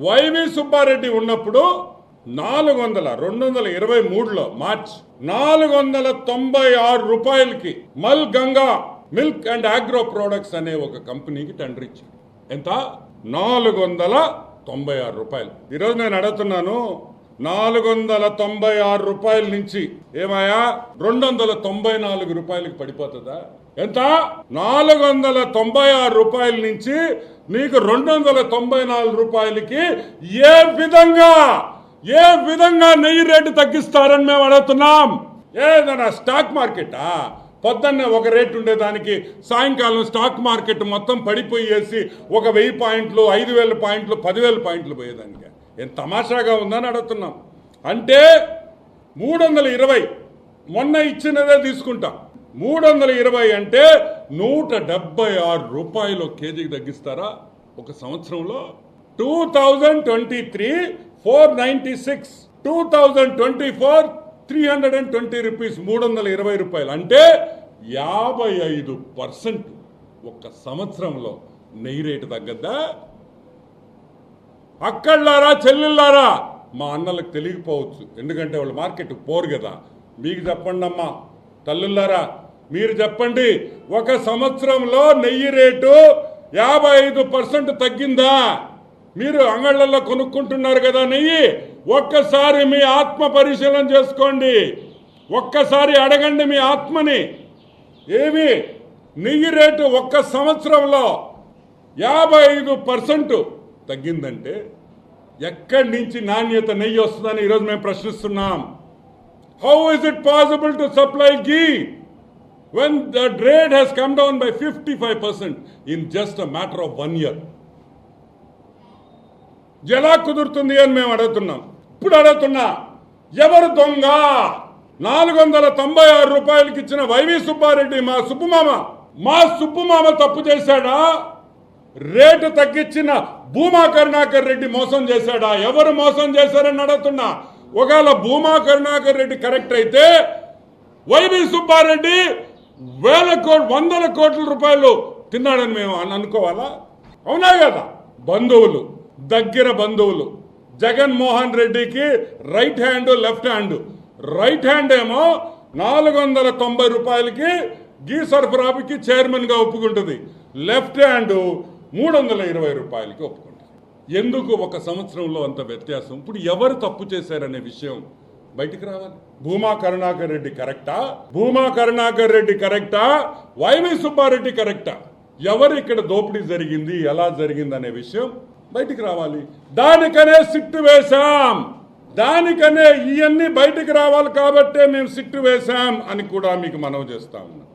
YV Subbareddy ఉన్నప్పుడు 2023లో March 496 రూపాయలకి మల్ Ganga milk and agro products అనే ఒక కంపెనీకి టెండర్ ఇచ్చాడు. ఎంత? 496 రూపాయలు. ఈరోజు నేను అడుగుతున్నాను, 496 రూపాయల నుంచి ఏమయ్యా 294 రూపాయలకి పడిపోతుందా? ఎంత? 496 రూపాయల నుంచి నీకు 294 రూపాయలకి ఏ విధంగా నెయ్యి రేటు తగ్గిస్తారని మేము అడుగుతున్నాం. ఏదైనా స్టాక్ మార్కెటా? పొద్దున్నే ఒక రేటు ఉండేదానికి సాయంకాలం స్టాక్ మార్కెట్ మొత్తం పడిపోయేసి 1000 పాయింట్లు, 5000 పాయింట్లు, 10,000 పాయింట్లు పోయేదానికి ఏం తమాషాగా ఉందని అడుగుతున్నాం. అంటే 320 మొన్న ఇచ్చినదే తీసుకుంటాం. 320 అంటే 176 రూపాయలు కేజీకి తగ్గిస్తారా ఒక సంవత్సరంలో? 2023 496, 2024 320 రూపీస్, 320 రూపాయలు. అంటే 55% ఒక్క సంవత్సరంలో నెయ్యి రేటు తగ్గద్దా? అక్కడ్లారా చెల్లెళ్ళారా, మా అన్నలకు తెలియకపోవచ్చు, ఎందుకంటే వాళ్ళు మార్కెట్ పోరు కదా. మీకు చెప్పండి అమ్మా తల్లులారా, మీరు చెప్పండి, ఒక సంవత్సరంలో నెయ్యి రేటు 55% తగ్గిందా? మీరు అంగళ్ళల్లో కొనుక్కుంటున్నారు కదా నెయ్యి, ఒక్కసారి మీ ఆత్మ పరిశీలన చేసుకోండి. ఒక్కసారి అడగండి మీ ఆత్మని. ఏమి నెయ్యి రేటు ఒక్క సంవత్సరంలో 55% తగ్గిందంటే ఎక్కడి నుంచి నాణ్యత నెయ్యి వస్తుందని ఈరోజు మేము ప్రశ్నిస్తున్నాం. How is it possible to supply ghee when the rate has come down by 55% in just a matter of 1 year? ఎలా కుదురుతుంది అని మేము అడుగుతున్నాం. ఇప్పుడు అడుగుతున్నా, ఎవరు దొంగ? 496 రూపాయలకి ఇచ్చిన వైవి సుబ్బారెడ్డి మా సుబ్బుమామ తప్పు చేశాడా? రేటు తగ్గించిన భూమా కరుణాకర్ రెడ్డి మోసం చేశాడా? ఎవరు మోసం చేశారని అడుగుతున్నా. ఒకవేళ భూమా కరుణాకర్ రెడ్డి కరెక్ట్ అయితే వైవి సుబ్బారెడ్డి 100 కోట్ల రూపాయలు తిన్నాడని మేము అనుకోవాలా? అవునా కదా? బంధువులు, దగ్గర బంధువులు. జగన్మోహన్ రెడ్డికి right hand, left hand. Right hand ఏమో 490 రూపాయలకి ఘీ సరఫరాకి చైర్మన్ గా ఒప్పుకుంటుంది. లెఫ్ట్ హ్యాండ్ 320 రూపాయలకి ఒప్పుకుంటుంది. ఎందుకు ఒక సంవత్సరంలో అంత వ్యత్యాసం? ఇప్పుడు ఎవరు తప్పు చేశారనే విషయం బయటికి రావాలి. భూమా కరుణాకర్ రెడ్డి కరెక్టా? వైవి సుబ్బారెడ్డి కరెక్టా? ఎవరు ఇక్కడ దోపిడీ జరిగింది, ఎలా జరిగింది అనే విషయం బయటికి రావాలి. దానికనే సిట్టు వేశాం. దానికనే ఇవన్నీ బయటికి రావాలి కాబట్టే మేము సిట్టు వేశాం అని కూడా మీకు మనవి చేస్తా ఉన్నాం.